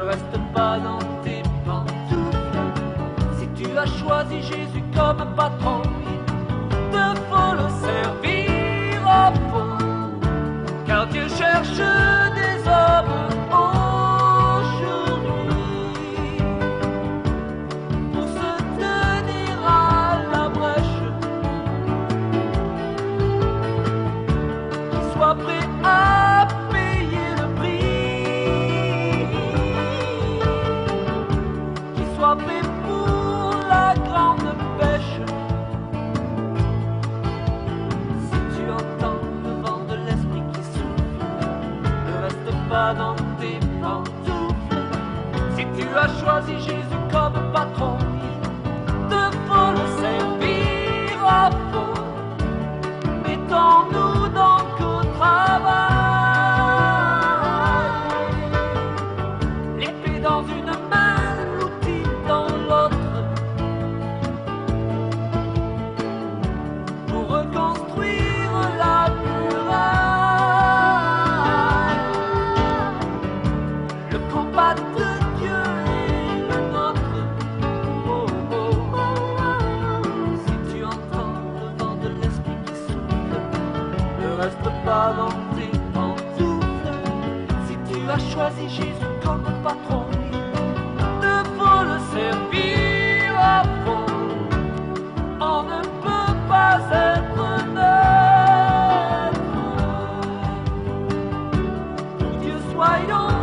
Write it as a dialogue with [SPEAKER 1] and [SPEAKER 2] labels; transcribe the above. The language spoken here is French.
[SPEAKER 1] reste pas dans tes pantoufles. Si tu as choisi Jésus comme patron, il te faut le servir à fond. Car Dieu cherche des hommes aujourd'hui pour se tenir à la brèche, qui soient prêts à payer le prix, qui soient prêts pour la grande pêche. Si tu entends le vent de l'esprit qui souffle, ne reste pas dans tes pantoufles. Si tu as choisi Jésus comme patron, il te faut le servir à fond. Mettons-nous donc au travail, l'épée dans une main, l'outil dans l'autre, pour reconstruire la muraille. Le combat de Dieu est le nôtre. Oh, oh, oh. Si tu entends le vent de l'esprit qui souffle, ne reste pas dans tes pantoufles. Si tu as choisi Jésus comme patron, il te faut le servir à fond. On ne peut pas être neutre. Pour Dieu soyons